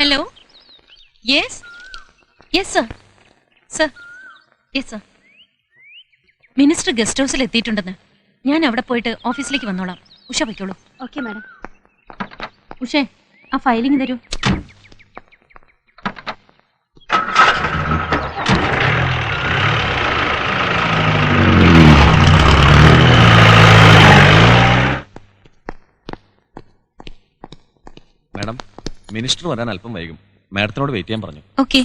Hello. Yes yes sir. Sir yes sir. Minister guest ഹൗസിൽ എത്തിയിട്ടുണ്ടെന്ന്. ഞാൻ അവിടെ പോയിട്ട് ഓഫീസിലേക്ക് വന്നോളാം. ഉഷ പൊയ്ക്കോളൂ. Okay madam. ഉഷേ, ആ ഫയലിംഗ് തരൂ. മാഡം, മിനിസ്റ്റർ വരാൻ അല്പം വൈകും. മാഡത്തിനോട് വെയിറ്റ് ചെയ്യാൻ പറഞ്ഞു. Okay.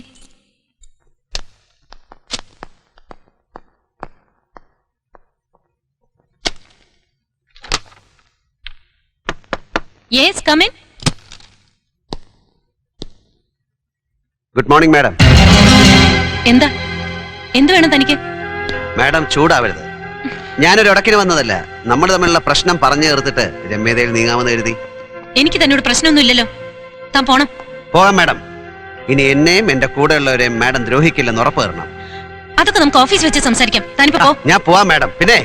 Yes, come in. Good morning madam. എന്താ എന്ത് വേണം തനിക്ക്? മാഡം ചൂടാവരുത്. ഞാനൊരു ഇടക്കിന് വന്നതല്ല. നമ്മൾ തമ്മിലുള്ള പ്രശ്നം പറഞ്ഞു തീർത്തിട്ട് രമ്യതയിൽ നീങ്ങാമെന്ന് എഴുതി. എനിക്ക് തന്നോട് പ്രശ്നമൊന്നും ഇല്ലല്ലോ. താൻ പോണം. പോകാം മാഡം. ഇനി എന്നെയും എന്റെ കൂടെയുള്ളവരെയും മാഡം ദ്രോഹിക്കില്ലെന്ന് ഉറപ്പ് തരണം. അതൊക്കെ നമുക്ക് ഓഫീസ് വെച്ച് സംസാരിക്കാം. താനിപ്പോ പോ. ഞാൻ പോവാം മാഡം. പിന്നെ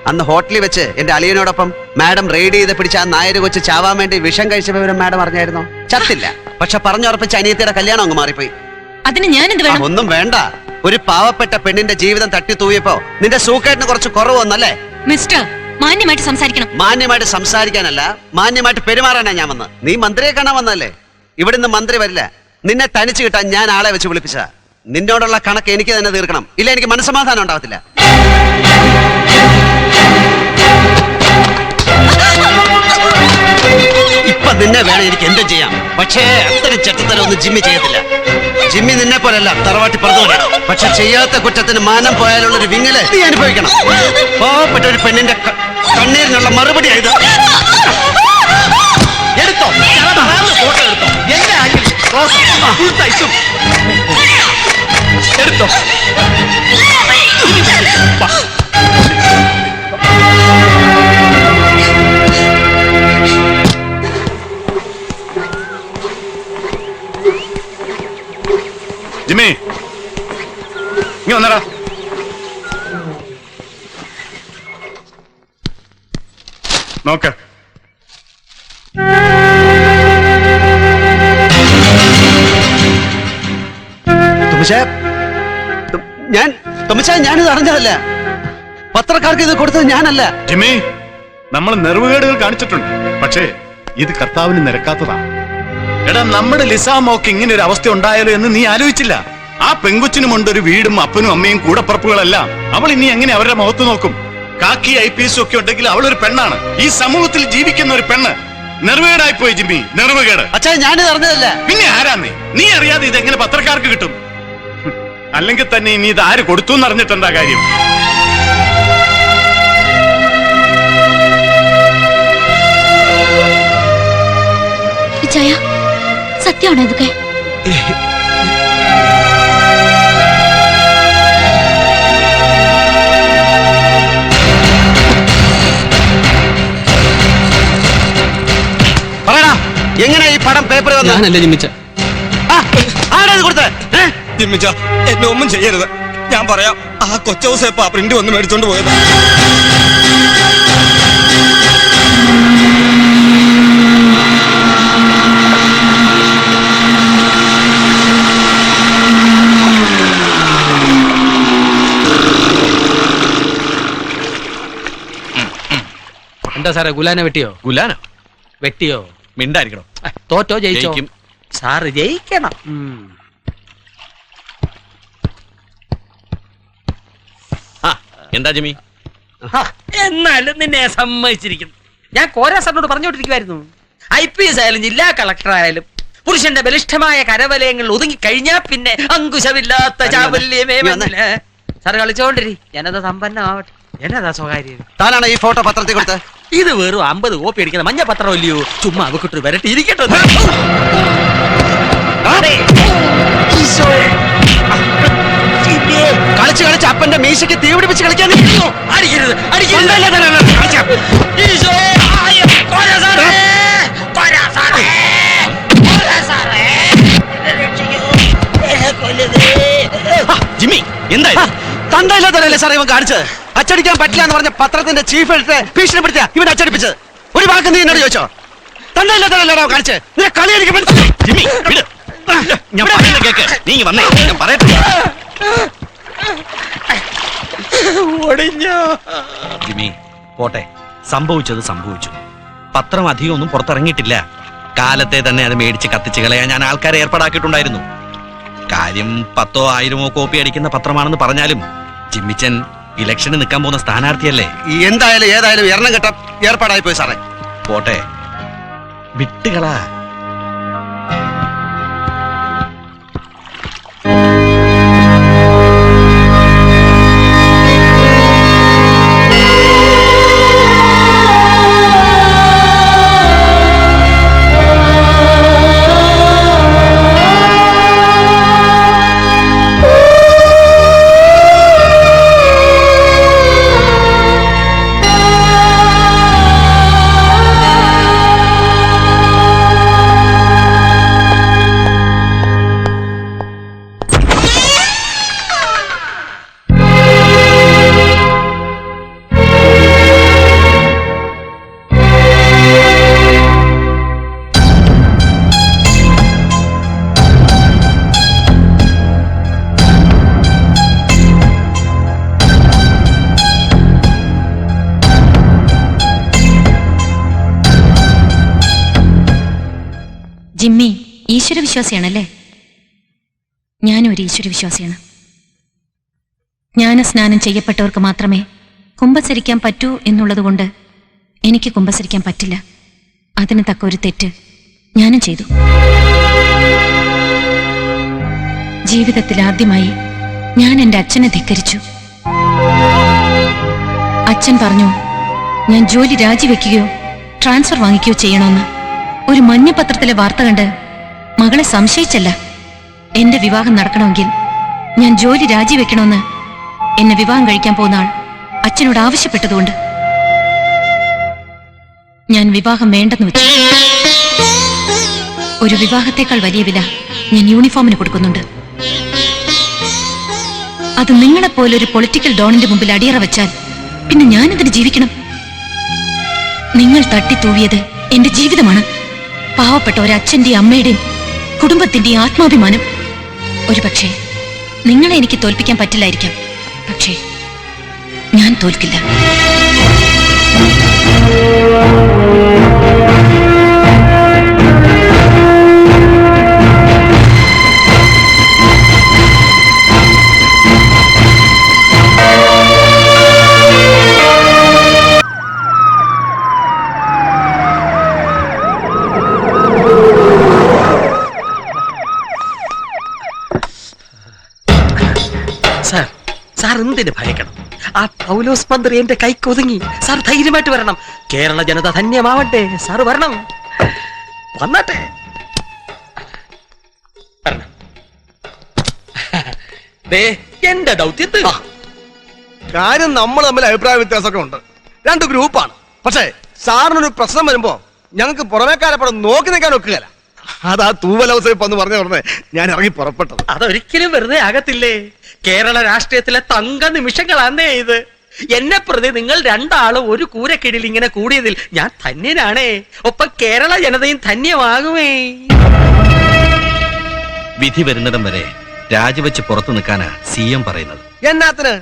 അന്ന് ഹോട്ടലിൽ വെച്ച് എന്റെ അളിയനോടൊപ്പം മാഡം റെയ്ഡ് ചെയ്ത് പിടിച്ച ആ നായര് കൊച്ച് ചാവാൻ വേണ്ടി വിഷം കഴിച്ച വിവരം മാഡം അറിഞ്ഞായിരുന്നോ? ചത്തില്ല, പക്ഷെ പറഞ്ഞുറപ്പിച്ച അനിയത്തിയുടെ കല്യാണം അങ്ങ് മാറിപ്പോയി. അതിന് ഞാൻ എന്ത് വേണം? ഒന്നും വേണ്ട. ഒരു പാവപ്പെട്ട പെണ്ണിന്റെ ജീവിതം തട്ടിത്തൂയപ്പോ നിന്റെ സൂക്കേട്ടിന് കുറച്ച് കുറവ് വന്നല്ലേ? മിസ്റ്റർ, മാന്യമായിട്ട് സംസാരിക്കണം. മാന്യമായിട്ട് സംസാരിക്കാനല്ല, മാന്യമായിട്ട് പെരുമാറാനാ ഞാൻ വന്നത്. നീ മന്ത്രിയെ കാണാൻ വന്നല്ലേ? ഇവിടുന്ന് മന്ത്രി വരില്ല. നിന്നെ തനിച്ച് കിട്ടാൻ ഞാൻ ആളെ വെച്ച് വിളിപ്പിച്ചതാ. നിന്നോടുള്ള കണക്ക് എനിക്ക് തന്നെ തീർക്കണം. ഇല്ല, എനിക്ക് മനസ്സമാധാനം ഉണ്ടാവത്തില്ല. ഇപ്പൊ നിന്നെ വേണം എനിക്ക് എന്തും ചെയ്യാം. പക്ഷേ അത്രയും ചെറ്റത്തരം ഒന്നും ജിമ്മി ചെയ്യത്തില്ല. ജിമ്മി നിന്നെ പോലല്ല, തറവാട്ടി പറഞ്ഞ. പക്ഷെ ചെയ്യാത്ത കുറ്റത്തിന് മാനം പോയാലുള്ളൊരു വിങ്ങല് നീ അനുഭവിക്കണം. പാവപ്പെട്ട ഒരു പെണ്ണിന്റെ കണ്ണീരിനുള്ള മറുപടി ആയത്. എടുത്തോ, ഫോട്ടോ എടുത്തോ. എന്റെ ആംഗിൾ എടുത്തോ. ജിമ്മി, ഇങ്ങ വന്നടാ. നോക്ക. ഞാനിത് അറിഞ്ഞതല്ല. പത്രക്കാർക്ക് ഇത് കൊടുത്തത് ഞാനല്ല. ജിമ്മി, നമ്മൾ നെറുവുകേടുകൾ കാണിച്ചിട്ടുണ്ട്. പക്ഷേ ഇത് കർത്താവിന് നിരക്കാത്തതാ. എടാ, നമ്മുടെ ലിസാമോക്ക് ഇങ്ങനെ ഒരു അവസ്ഥ ഉണ്ടായാലോ എന്ന് നീ ആലോചിച്ചില്ല. ആ പെങ്കുച്ചിനുമുണ്ട് ഒരു വീടും അപ്പനും അമ്മയും കൂടപ്പുറപ്പുകളെല്ലാം. അവൾ ഇനി എങ്ങനെ അവരുടെ മുഖത്ത് നോക്കും? കാക്കി IPS ഒക്കെ ഉണ്ടെങ്കിൽ അവളൊരു പെണ്ണാണ്. ഈ സമൂഹത്തിൽ ജീവിക്കുന്ന ഒരു പെണ്ണ്. നെറുവേടായി പോയി ജിമ്മി, നെറുവുകേട്. അച്ഛാ, ഞാനിത് അറിഞ്ഞതല്ല. പിന്നെ ആരാ നീ അറിയാതെ ഇത് എങ്ങനെ പത്രക്കാർക്ക് കിട്ടും? അല്ലെങ്കിൽ തന്നെ ഇനി ഇത് ആര് കൊടുത്തു എന്നറിഞ്ഞിട്ടെന്താ കാര്യം? സത്യമാണോ ഇതൊക്കെ? പറയടാ, എങ്ങനെ ഈ പടം പേപ്പർ വന്നു? ഞാനല്ലേ ജിമ്മിച്ച. ആരാത് കൊടുത്തേ? ജിമ്മിച്ച, എന്നെ ഒന്നും ചെയ്യരുത്. ഞാൻ പറയാം. ആ കൊച്ചൗസേപ്പ പ്രിന്റ് വന്ന് മേടിച്ചോണ്ട് പോയത്. എന്താ സാറേ, ഗുലാനെ വെട്ടിയോ? ഗുലാനോ? വെട്ടിയോ? മിണ്ടായിരിക്കണോ? തോറ്റോ ജയിച്ചോ? ജയിക്കും. സാറ് ജയിക്കണം. എന്താ ജിമ്മി? എന്നാലും നിന്നെ സമ്മതിച്ചിരിക്കുന്നു. ഞാൻ കോരാ സാറിനോട് പറഞ്ഞോണ്ടിരിക്കുവായിരുന്നു. IPS ആയാലും ജില്ലാ കളക്ടർ ആയാലും പുരുഷന്റെ ബലിഷ്ഠമായ കരവലയങ്ങൾ ഒതുങ്ങി കഴിഞ്ഞാ പിന്നെ അങ്കുശമില്ലാത്ത ചാബല്യമേ. സാറ് കളിച്ചോണ്ടിരി, ഞാനത് സമ്പന്നമാവട്ടെ. എന്നതാ സ്വകാര്യം? താനാണ് ഈ ഫോട്ടോ പത്രത്തിൽ കൊടുത്തത്? ഇത് വെറും 50 കോപ്പി അടിക്കുന്ന മഞ്ഞ പത്രം ഇല്ലയോ? ചുമ്മാ അവക്കിട്ട് വരട്ടെ, ഇരിക്കട്ടെ. കളിച്ച് കളിച്ച് അപ്പന്റെ മീശയ്ക്ക് തീ പിടിപ്പിച്ച് കളിക്കാൻ അടിക്കരുത്, ജിമ്മി, എന്താ തന്തയില്ലാത്തല്ലേ സാറേ ഇവൻ കാണിച്ചത്? അച്ചടിക്കാൻ പറ്റില്ല എന്ന് പറഞ്ഞ പത്രത്തിന്റെ ചീഫ് എഡിറ്ററെ ഭീഷണിപ്പെടുത്തിയ ഇവൻ അച്ചടിപ്പിച്ചത്. ഒരു വാക്ക് നീ എന്നോട് ചോദിച്ചോ? തന്തയില്ലാത്തല്ലേ കാണിച്ചത്? കളി എനിക്ക് ജിമ്മി, ഞാൻ പറയുന്നത് കേക്ക്. നീ ഇങ്ങ് വന്നേ, ഞാൻ പറയട്ടെ. ഒടിഞ്ഞോ? ജിമ്മി പോട്ടെ, സംഭവിച്ചത് സംഭവിച്ചു. പത്രം അധികം ഒന്നും പുറത്തിറങ്ങിയിട്ടില്ല. കാലത്തെ തന്നെ അത് മേടിച്ച് കത്തിച്ച് കളയാൻ ഞാൻ ആൾക്കാരെ ഏർപ്പാടാക്കിയിട്ടുണ്ടായിരുന്നു. കാര്യം 10,000 or 1,000 കോപ്പി അടിക്കുന്ന പത്രമാണെന്ന് പറഞ്ഞാലും ജിമ്മിച്ചൻ ഇലക്ഷന് നിൽക്കാൻ പോകുന്ന സ്ഥാനാർത്ഥിയല്ലേ. എന്തായാലും ഏതായാലും എണ്ണം കെട്ട ഏർപ്പാടായി പോയി സാറേ. പോട്ടെ, വിട്ടുകളാ. ജിമ്മി ഈശ്വരവിശ്വാസിയാണല്ലേ? ഞാനും ഒരു ഈശ്വരവിശ്വാസിയാണ്. ജ്ഞാനസ്നാനം ചെയ്യപ്പെട്ടവർക്ക് മാത്രമേ കുമ്പസരിക്കാൻ പറ്റൂ എന്നുള്ളതുകൊണ്ട് എനിക്ക് കുമ്പസരിക്കാൻ പറ്റില്ല. അതിന് തക്ക ഒരു തെറ്റ് ഞാനും ചെയ്തു. ജീവിതത്തിൽ ആദ്യമായി ഞാൻ എൻ്റെ അച്ഛനെ ധിക്കരിച്ചു. അച്ഛൻ പറഞ്ഞു ഞാൻ ജോലി രാജിവെക്കുകയോ ട്രാൻസ്ഫർ വാങ്ങിക്കുകയോ ചെയ്യണമെന്ന്. ഒരു മഞ്ഞപത്രത്തിലെ വാർത്ത കണ്ട് മകളെ സംശയിച്ചല്ല. എന്റെ വിവാഹം നടക്കണമെങ്കിൽ ഞാൻ ജോലി രാജിവെക്കണമെന്ന് എന്നെ വിവാഹം കഴിക്കാൻ പോകുന്ന ആൾ അച്ഛനോട് ആവശ്യപ്പെട്ടതുകൊണ്ട് ഞാൻ വിവാഹം വേണ്ടെന്ന് വെച്ചു. ഒരു വിവാഹത്തേക്കാൾ വലിയ വില ഞാൻ യൂണിഫോമിന് കൊടുക്കുന്നുണ്ട്. അത് നിങ്ങളെപ്പോലൊരു പൊളിറ്റിക്കൽ ഡോണിന്റെ മുമ്പിൽ അടിയറ വെച്ചാൽ പിന്നെ ഞാനതിന് ജീവിക്കണം. നിങ്ങൾ തട്ടിത്തൂവിയത് എന്റെ ജീവിതമാണ്. പാവപ്പെട്ട ഒരച്ഛന്റെയും അമ്മയുടെയും കുടുംബത്തിന്റെയും ആത്മാഭിമാനം. ഒരു പക്ഷേ നിങ്ങളെ എനിക്ക് തോൽപ്പിക്കാൻ പറ്റില്ലായിരിക്കാം, പക്ഷേ ഞാൻ തോൽക്കില്ല. സാർ എന്തിന് ഭയക്കണം? ആ പൗലോസ് മന്ത്രി എന്റെ കൈക്കൊതുങ്ങി. സാർ ധൈര്യമായിട്ട് വരണം. കേരള ജനത ധന്യമാവട്ടെ. സാർ വരണം, വന്നട്ടെ. എന്റെ ദൗത്യത്തിൽ കാര്യം നമ്മൾ തമ്മിൽ അഭിപ്രായ വ്യത്യാസമൊക്കെ ഉണ്ട്. രണ്ട് ഗ്രൂപ്പാണ്. പക്ഷേ സാറിനൊരു പ്രശ്നം വരുമ്പോ ഞങ്ങൾക്ക് പുറമേക്കാരെ പടം നോക്കി നിൽക്കാൻ ഒക്കുകയല്ല. അതാ തൂവലവസരം എന്ന് പറഞ്ഞ ഉടനെ ഞാൻ ഇറങ്ങി പുറപ്പെട്ടത്. അതൊരിക്കലും വെറുതെ ആകത്തില്ലേ. കേരള രാഷ്ട്രീയത്തിലെ തങ്ക നിമിഷങ്ങളാന്നേ ഇത്. എന്നെ പ്രതി നിങ്ങൾ രണ്ടാളും ഒരു കൂരക്കിടിയിൽ ഇങ്ങനെ കൂടിയതിൽ ഞാൻ ധന്യനാണേ. ഒപ്പം കേരള ജനതയും ധന്യമാകുമേ. വിധി വരുന്നിടം വരെ രാജിവെച്ച് പുറത്തു നിൽക്കാനാ CM പറയുന്നത്. എന്നാത്തിന്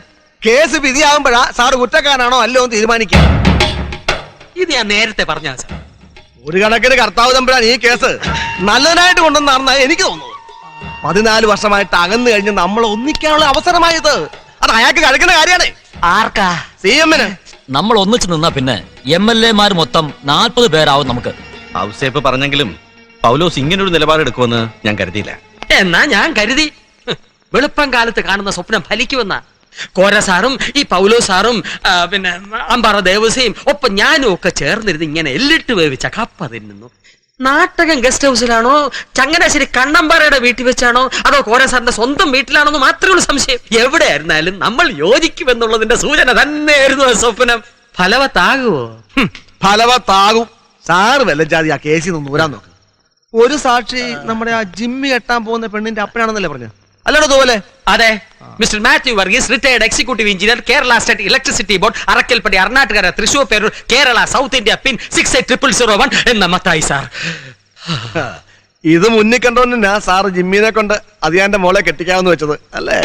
കേസ് വിധിയാകുമ്പോഴാ സാറ് കുറ്റക്കാരനാണോ അല്ലോ എന്ന് തീരുമാനിക്കുക. ഇത് ഞാൻ നേരത്തെ പറഞ്ഞ സാർ. ഒരു കണക്കിന് കർത്താവ് തമ്പുരാൻ ഈ കേസ് നല്ലതിനായിട്ട് കൊണ്ടുവന്നാണെന്നാണ് എനിക്ക് തോന്നുന്നത്. 14 വർഷമായിട്ട് അകന്നു കഴിഞ്ഞ് നമ്മൾ ഒന്നിക്കാനുള്ള അവസരമായത് അത് അയാൾക്ക് കഴിക്കുന്ന കാര്യമാണ്. ആർക്കാ? CM-ന്. നമ്മൾ ഒന്നിച്ചു നിന്നാ പിന്നെ MLA-മാർ മൊത്തം 40 പേരാവും നമുക്ക്. ഔസേപ്പ് പറഞ്ഞെങ്കിലും പൗലോസ് ഇങ്ങനൊരു നിലപാടെടുക്കുമെന്ന് ഞാൻ കരുതിയില്ല. എന്നാ ഞാൻ കരുതി. വെളുപ്പം കാലത്ത് കാണുന്ന സ്വപ്നം ഫലിക്കുമെന്ന. കോര സാറും ഈ പൗലോ സാറും പിന്നെ അമ്പാറ ദേവസ്യയും ഒപ്പം ഞാനും ഒക്കെ ചേർന്നിരുന്ന് ഇങ്ങനെ എല്ലിട്ട് വേവിച്ച കപ്പ തിന്നുന്നു. നാട്ടകം ഗസ്റ്റ് ഹൗസിലാണോ, ചങ്ങനാശ്ശേരി കണ്ണമ്പാറയുടെ വീട്ടിൽ വെച്ചാണോ, അതോ കോര സാറിന്റെ സ്വന്തം വീട്ടിലാണോന്ന് മാത്രമേ ഉള്ളൂ സംശയം. എവിടെയായിരുന്നാലും നമ്മൾ യോജിക്കുമെന്നുള്ളതിന്റെ സൂചന തന്നെയായിരുന്നു ആ സ്വപ്നം. ഫലവത്താകുവോ? ഫലവത്താകും. സാറ് വെല്ലജാതി ആ കേസിൽ നിന്ന് ഊരാൻ നോക്ക്. ഒരു സാക്ഷി നമ്മുടെ ആ ജിമ്മി കെട്ടാൻ പോകുന്ന പെണ്ണിന്റെ അപ്പനാണെന്നല്ലേ പറഞ്ഞു? അല്ലാണോ തോലെ? അതെ. Mister Mathew Varghese, retired executive engineer, Kerala state electricity board, Arakkalpadi, Arnattukara, Thrissur Peroor, Kerala, South India, pin 68001 എന്ന മത്തായി സാർ. ഇത് മുന്നിൽ കണ്ടോണ്ട് ഞാൻ സാറ് ജിമ്മിനെ കൊണ്ട് അതിയാന്റെ മോളെ കെട്ടിക്കാമെന്ന് വെച്ചത് അല്ലേ?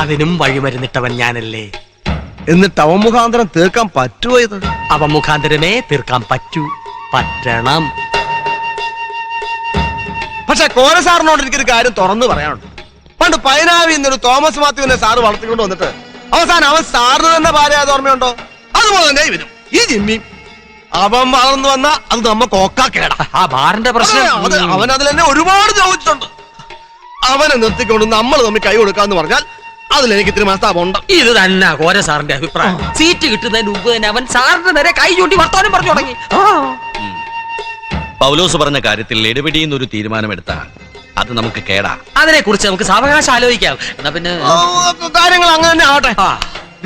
അതിനും വഴിമരുന്നിട്ടവൻ ഞാനല്ലേ. എന്നിട്ട് അവൻ മുഖാന്തരം തീർക്കാൻ പറ്റുമോ ഇത്? അവ മുഖാന്തരമേ തീർക്കാൻ പറ്റണം. പക്ഷെ കോര സാറിനോട് എനിക്കൊരു കാര്യം തുറന്നു പറയാനുണ്ട്. പണ്ട് പൈനാവിൽ നിന്നൊരു തോമസ് മാത്യുവിനെ സാറ് വളർത്തിക്കൊണ്ട് വന്നിട്ട് അവസാനം അവൻ സാറിന് തന്നെ ഭാര്യ ഓർമ്മയുണ്ടോ? അതുപോലെ തന്നെ ഇവനും ഈ ജിമ്മി അവൻ വളർന്നു വന്ന അത് നമുക്ക് ഒക്കാക്കേടാ. ആ ബാറിന്റെ പ്രശ്നം അവൻ അതിൽ തന്നെ ഒരുപാട് ചോദിച്ചിട്ടുണ്ട്. അവനെ നിർത്തിക്കൊണ്ട് നമ്മൾ തമ്മിൽ കൈ കൊടുക്കാന്ന് പറഞ്ഞാൽ അതിലെനിക്ക് ഇത്തിരി മനസ്താപമുണ്ട്. ഇത് തന്നെ കോര സാറിന്റെ അഭിപ്രായം. സീറ്റ് കിട്ടുന്നതിന് മുമ്പ് തന്നെ അവൻ സാറിന്റെ നേരെ കൈ ചൂണ്ടി വർത്താനം പറഞ്ഞു തുടങ്ങി. പൗലോസ് പറഞ്ഞ കാര്യത്തിൽ ഇടപെടിയുന്ന ഒരു തീരുമാനമെടുത്താ അത് നമുക്ക് കേടാ. അതിനെ കുറിച്ച് നമുക്ക് സാവകാശം ആലോചിക്കാം. എന്നാ പിന്നെ കാര്യങ്ങൾ അങ്ങനെ തന്നെ ആവട്ടെ.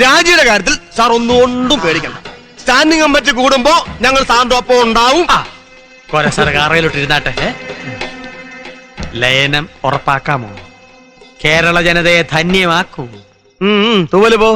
രാജിയുടെ കാര്യത്തിൽ സാർ ഒന്നും പേടിക്കണം. സ്റ്റാൻഡിംഗ് കമ്മിറ്റി കൂടുമ്പോ ഞങ്ങൾ സാറിന്റെ ഒപ്പം ഉണ്ടാവും. കോര സാർ കാറയിലോട്ട് ഇരുന്നാട്ടെ. ലയനം ഉറപ്പാക്കാമോ? കേരള ജനതയെ ധന്യമാക്കൂ. തൂവല് പോ.